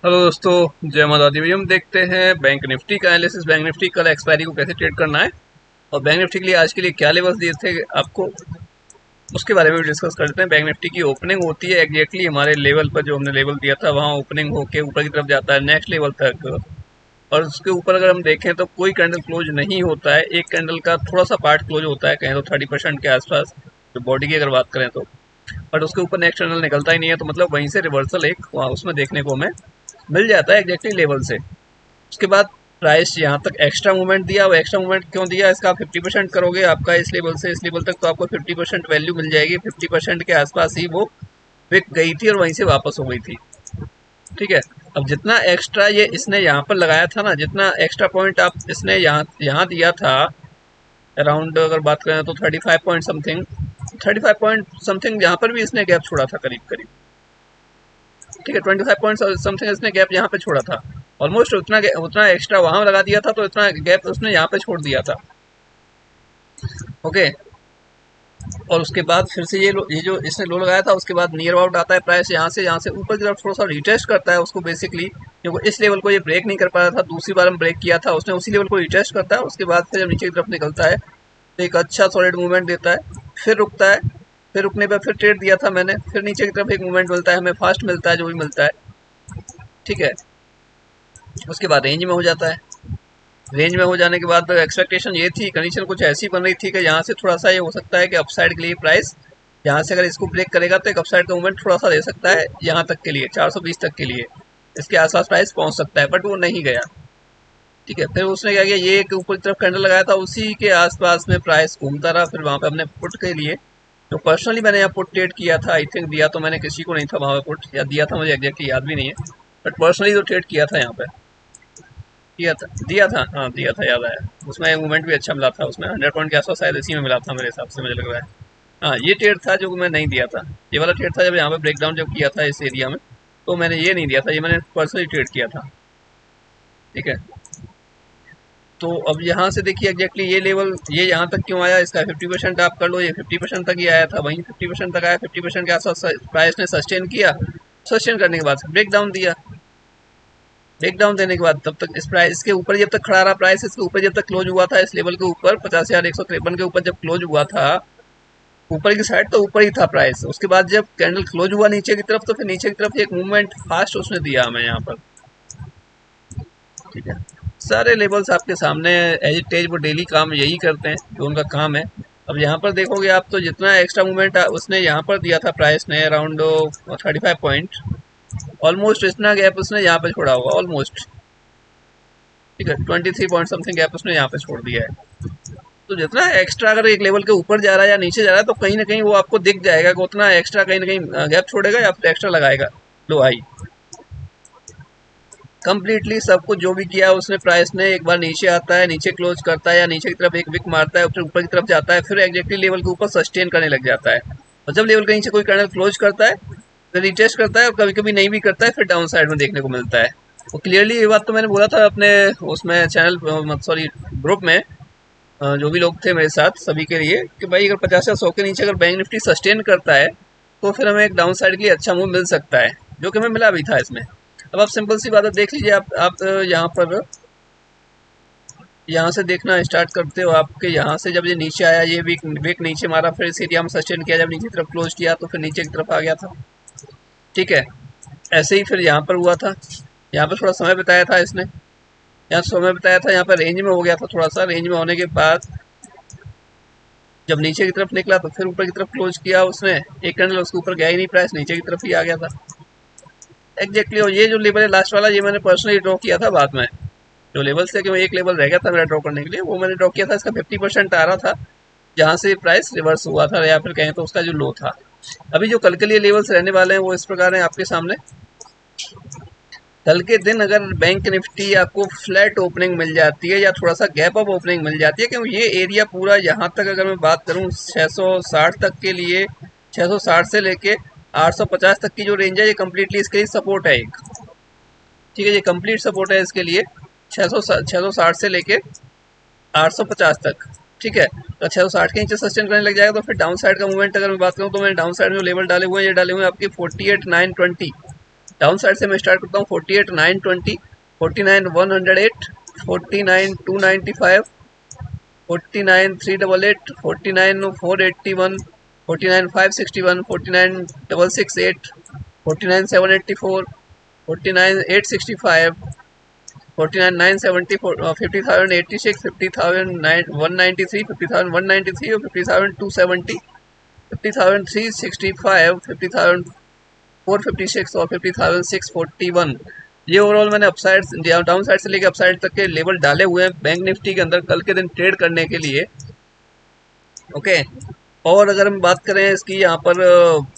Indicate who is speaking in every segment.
Speaker 1: Hello दोस्तों, जय माता दी। हम देखते हैं बैंक निफ्टी का एनालिसिस। बैंक निफ्टी कल एक्सपायरी को कैसे ट्रेड करना है और बैंक निफ्टी के लिए आज के लिए क्या लेवल्स दिए थे आपको, उसके बारे में भी डिस्कस करते हैं। बैंक निफ्टी की ओपनिंग होती है एग्जैक्टली हमारे लेवल पर, जो हमने लेवल दिया था वहाँ ओपनिंग होके ऊपर की तरफ जाता है नेक्स्ट लेवल तक। और उसके ऊपर अगर हम देखें तो कोई कैंडल क्लोज नहीं होता है, एक कैंडल का थोड़ा सा पार्ट क्लोज होता है, कहें तो 30% के आसपास, जो बॉडी की अगर बात करें तो। बट उसके ऊपर नेक्स्ट कैंडल निकलता ही नहीं है, तो मतलब वहीं से रिवर्सल एक वहाँ उसमें देखने को हमें मिल जाता है एग्जैक्टली लेवल से। उसके बाद प्राइस यहाँ तक एक्स्ट्रा मूवमेंट दिया। वो एक्स्ट्रा मूवमेंट क्यों दिया, इसका आप 50% करोगे आपका इस लेवल से इस लेवल तक, तो आपको 50% वैल्यू मिल जाएगी। 50% के आसपास ही वो विक गई थी और वहीं से वापस हो गई थी। ठीक है, अब जितना एक्स्ट्रा ये इसने यहाँ पर लगाया था ना, जितना एक्स्ट्रा पॉइंट आप इसने यहाँ यहाँ दिया था, अराउंड अगर बात करें तो 35 पॉइंट समथिंग, 35 पॉइंट समथिंग यहाँ पर भी इसने गैप छोड़ा था करीब करीब। ठीक है, 25 पॉइंट समथिंग इसने गैप यहाँ पे छोड़ा था। ऑलमोस्ट उतना एक्स्ट्रा वहां लगा दिया था, तो इतना गैप उसने यहाँ पे छोड़ दिया था। ओके, और उसके बाद फिर से ये जो इसने लो लगाया था, उसके बाद नियर अबाउट आता है प्राइस यहाँ से ऊपर की तरफ थोड़ा सा रिटेस्ट करता है उसको बेसिकली, क्योंकि इस लेवल को ये ब्रेक नहीं कर पा रहा था। दूसरी बार हम ब्रेक किया था, उसने उसी लेवल को रिटेस्ट करता है। उसके बाद फिर जब नीचे की तरफ निकलता है तो एक अच्छा सॉलिड मूवमेंट देता है, फिर रुकता है, फिर रुकने पर फिर ट्रेड दिया था मैंने, फिर नीचे की तरफ एक मूवमेंट मिलता है, हमें फास्ट मिलता है जो भी मिलता है। ठीक है, उसके बाद रेंज में हो जाता है। रेंज में हो जाने के बाद एक्सपेक्टेशन ये थी, कंडीशन कुछ ऐसी बन रही थी कि यहाँ से थोड़ा सा ये हो सकता है कि अपसाइड के लिए प्राइस यहाँ से अगर इसको ब्रेक करेगा तो एक अपसाइड का मूवमेंट थोड़ा सा दे सकता है यहाँ तक के लिए, 420 तक के लिए इसके आसपास प्राइस पहुँच सकता है, बट वो नहीं गया। ठीक है, फिर उसने क्या किया, ये एक ऊपर की तरफ कैंडल लगाया था, उसी के आसपास में प्राइस घूमता रहा। फिर वहाँ पे हमने पुट के लिए, जो पर्सनली मैंने यहाँ पुट ट्रेड किया था, आई थिंक दिया तो मैंने किसी को नहीं था वहाँ पे पुट, या दिया था मुझे एग्जैक्टली याद भी नहीं है, बट पर्सनली जो ट्रेड किया था यहाँ पे दिया था, हाँ दिया था, याद आया। उसमें मूवमेंट भी अच्छा मिला था, उसमें 100 पॉइंट के आसपास शायद इसी में मिला था मेरे हिसाब से, मुझे लग रहा है। हाँ, ये ट्रेड था जो मैं नहीं दिया था। ये वाला ट्रेड था जब यहाँ पे ब्रेकडाउन जब किया था इस एरिया में, तो मैंने ये नहीं दिया था, ये मैंने पर्सनली ट्रेड किया था। ठीक है, तो अब यहाँ से देखिए एग्जैक्टली ये लेवल, ये यहाँ तक क्यों आया, इसका 50% आप कर लो, ये 50% तक ही आया था, वहीं 50% तक आया। 50% के आसपास प्राइस ने सस्टेन किया, सस्टेन करने के बाद ब्रेक डाउन दिया। ब्रेक डाउन देने के बाद तब तक इस प्राइस के ऊपर जब तक खड़ा रहा, प्राइस इसके ऊपर जब तक क्लोज हुआ था, इस लेवल के ऊपर 50,153 के ऊपर जब क्लोज हुआ था, ऊपर की साइड तो ऊपर ही था प्राइस। उसके बाद जब कैंडल क्लोज हुआ नीचे की तरफ, तो फिर नीचे की तरफ एक मूवमेंट फास्ट उसने दिया हमें यहाँ पर। ठीक है, सारे लेवल्स आपके सामने एज इट इज, वो डेली काम यही करते हैं जो उनका काम है। अब यहाँ पर देखोगे आप तो जितना एक्स्ट्रा मूवमेंट उसने यहाँ पर दिया था प्राइस ने, अराउंड 35 पॉइंट, ऑलमोस्ट इतना गैप उसने यहाँ पे छोड़ा होगा ऑलमोस्ट। ठीक है, 23 पॉइंट समथिंग गैप उसने यहाँ पे छोड़ दिया है। तो जितना एक्स्ट्रा अगर एक लेवल के ऊपर जा रहा है या नीचे जा रहा है, तो कहीं ना कहीं वो आपको दिख जाएगा कि उतना एक्स्ट्रा कहीं ना कहीं गैप छोड़ेगा या फिर एक्स्ट्रा लगाएगा लो हाई। कंप्लीटली सब कुछ जो भी किया उसने, प्राइस ने एक बार नीचे आता है, नीचे क्लोज करता है, या नीचे की तरफ एक विक मारता है, फिर ऊपर की तरफ जाता है, फिर एग्जैक्टली लेवल के ऊपर सस्टेन करने लग जाता है। और जब लेवल के नीचे कोई कैंडल क्लोज करता है, फिर रिटेस्ट करता है, और कभी कभी नहीं भी करता है, फिर डाउन साइड में देखने को मिलता है। वो क्लियरली ये बात तो मैंने बोला था अपने उसमें चैनल, सॉरी ग्रुप में, जो भी लोग थे मेरे साथ सभी के लिए, कि भाई अगर 50 या 100 के नीचे अगर बैंक निफ्टी सस्टेन करता है, तो फिर हमें एक डाउन साइड के लिए अच्छा मूव मिल सकता है, जो कि हमें मिला भी था इसमें। अब आप सिंपल सी बात है, देख लीजिए आप यहाँ पर, यहाँ से देखना स्टार्ट करते हो, आपके यहाँ से जब ये नीचे आया, ये वीक नीचे मारा, फिर इस एरिया में सस्टेन किया, जब नीचे की तरफ क्लोज किया तो फिर नीचे की तरफ आ गया था। ठीक है, ऐसे ही फिर यहाँ पर हुआ था, यहाँ पर थोड़ा समय बिताया था इसने, यहाँ समय बिताया था, यहाँ पर रेंज में हो गया था थोड़ा सा। रेंज में होने के बाद जब नीचे की तरफ निकला तो फिर ऊपर की तरफ क्लोज किया उसने, एक कैंडल उसके ऊपर गया ही नहीं, प्राइस नीचे की तरफ ही आ गया था एग्जैक्टली। और ये जो लेवल है लास्ट वाला, ये मैंने पर्सनली ड्रॉ किया था बाद में, जो लेवल्स थे कि एक लेवल रह गया था मेरा ड्रॉ करने के लिए, वो मैंने ड्रॉ किया था। इसका 50% आ रहा था जहाँ से प्राइस रिवर्स हुआ था, या फिर कहें तो उसका जो लो था। अभी जो कल के लिए लेवल्स रहने वाले हैं वो इस प्रकार हैं आपके सामने। कल के दिन अगर बैंक निफ्टी आपको फ्लैट ओपनिंग मिल जाती है या थोड़ा सा गैप अप ओपनिंग मिल जाती है, क्योंकि ये एरिया पूरा यहाँ तक अगर मैं बात करूँ 660 तक के लिए, 660 से लेके 850 तक की जो रेंज है, ये कम्प्लीटली इसके लिए सपोर्ट है एक। ठीक है, ये कंप्लीट सपोर्ट है इसके लिए, 660 से लेके 850 तक। ठीक है, तो 660 के नीचे सस्टेन करने लग जाएगा, तो फिर डाउन साइड का मूवमेंट अगर मैं बात करूँ, तो मैंने डाउन साइड में लेवल डाले हुए हैं, ये डाले हुए हैं आपके 48,920, डाउन साइड से मैं स्टार्ट करता हूँ 48,920, 49,108, 49,295, 49,388, 49,481, 49,561, 49,668, 49,784, 49,865, 49,970, 50,086, 50,193, 50,193 और 50,270, 50,365, 50,456 और 50,641। ये ओवरऑल मैंने अपसाइड डाउन साइड से लेकर अपसाइड तक के लेवल डाले हुए हैं बैंक निफ्टी के अंदर कल के दिन ट्रेड करने के लिए। ओके, और अगर हम बात करें इसकी यहाँ पर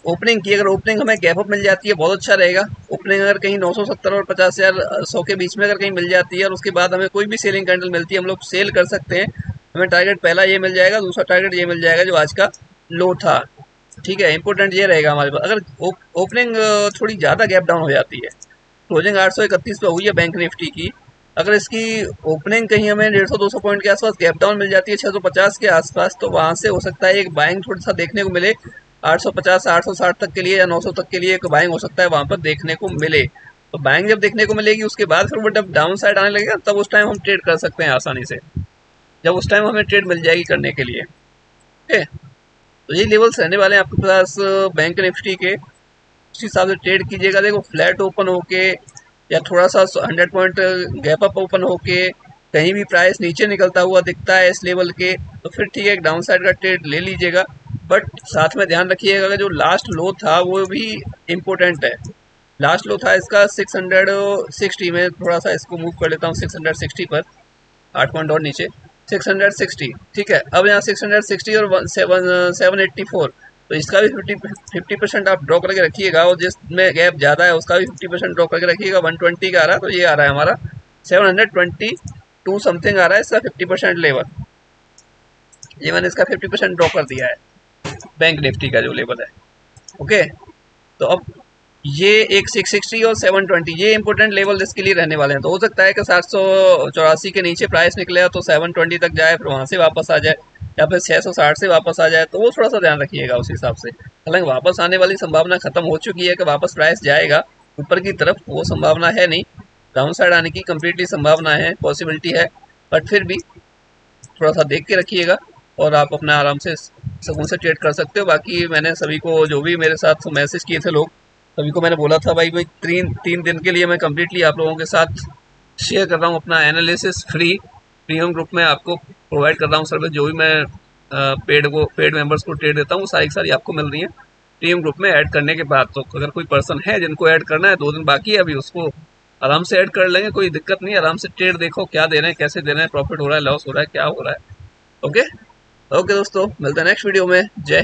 Speaker 1: ओपनिंग की, अगर ओपनिंग हमें गैप अप मिल जाती है बहुत अच्छा रहेगा। ओपनिंग अगर कहीं 970 और 50,000 100 के बीच में अगर कहीं मिल जाती है और उसके बाद हमें कोई भी सेलिंग कैंडल मिलती है, हम लोग सेल कर सकते हैं। हमें टारगेट पहला ये मिल जाएगा, दूसरा टारगेट ये मिल जाएगा जो आज का लो था। ठीक है, इंपॉर्टेंट ये रहेगा हमारे पास। अगर ओपनिंग थोड़ी ज़्यादा गैप डाउन हो जाती है, क्लोजिंग 831 पे हुई है बैंक निफ्टी की, अगर इसकी ओपनिंग कहीं हमें 150-200 पॉइंट के आसपास गैप डाउन मिल जाती है 650 के आसपास, तो वहां से हो सकता है एक बाइंग थोड़ा सा देखने को मिले 850 860 तक के लिए या 900 तक के लिए एक बाइंग हो सकता है वहां पर देखने को मिले। तो बाइंग जब देखने को मिलेगी उसके बाद फिर वो जब डाउन साइड आने लगेगा तब उस टाइम हम ट्रेड कर सकते हैं आसानी से, जब उस टाइम हमें ट्रेड मिल जाएगी करने के लिए। ठीक है, तो ये लेवल्स रहने वाले हैं आपके पास बैंक निफ्टी के, उस हिसाब से ट्रेड कीजिएगा। देखो फ्लैट ओपन होके या थोड़ा सा 100 पॉइंट गैप अप ओपन होके कहीं भी प्राइस नीचे निकलता हुआ दिखता है इस लेवल के, तो फिर ठीक है एक डाउन साइड का ट्रेड ले लीजिएगा। बट साथ में ध्यान रखिएगा कि जो लास्ट लो था वो भी इम्पोर्टेंट है। लास्ट लो था इसका 660 में, थोड़ा सा इसको मूव कर लेता हूँ 660 पर, 8 पॉइंट और नीचे 660। ठीक है, अब यहाँ 660 और 784, तो इसका भी 50% आप ड्रॉ करके रखिएगा, और जिसमें गैप ज़्यादा है उसका भी 50% ड्रॉ करके रखिएगा। 120 का आ रहा है तो ये आ रहा है हमारा 722 समथिंग आ रहा है इसका 50% लेवल। ये मैंने इसका 50% ड्रॉ कर दिया है बैंक निफ्टी का जो लेवल है। ओके, तो अब ये एक 660 और 720 ये इंपॉर्टेंट लेवल इसके लिए रहने वाले हैं। तो हो सकता है कि 784 के नीचे प्राइस निकले तो 720 तक जाए, फिर वहाँ से वापस आ जाए, या फिर 660 से वापस आ जाए, तो वो थोड़ा सा ध्यान रखिएगा उस हिसाब से। हालांकि वापस आने वाली संभावना खत्म हो चुकी है कि वापस प्राइस जाएगा ऊपर की तरफ, वो संभावना है नहीं। डाउन साइड आने की कम्प्लीटली संभावना है, पॉसिबिलिटी है, बट फिर भी थोड़ा सा देख के रखिएगा और आप अपना आराम से सुकून से ट्रेड कर सकते हो। बाकी मैंने सभी को जो भी मेरे साथ मैसेज किए थे लोग, सभी को मैंने बोला था भाई तीन दिन के लिए मैं कम्प्लीटली आप लोगों के साथ शेयर कर रहा हूँ अपना एनालिसिस प्रीमियम ग्रुप में आपको प्रोवाइड कर रहा हूँ सर्विस। जो भी मैं पेड मेंबर्स को ट्रेड देता हूँ वो सारी आपको मिल रही है प्रीमियम ग्रुप में ऐड करने के बाद। तो अगर कोई पर्सन है जिनको ऐड करना है, 2 दिन बाकी है अभी, उसको आराम से ऐड कर लेंगे, कोई दिक्कत नहीं। आराम से ट्रेड देखो क्या दे रहे हैं, कैसे दे रहे हैं, प्रॉफिट हो रहा है, लॉस हो रहा है, क्या हो रहा है। ओके ओके दोस्तों, मिलते हैं नेक्स्ट वीडियो में। जय हिंद।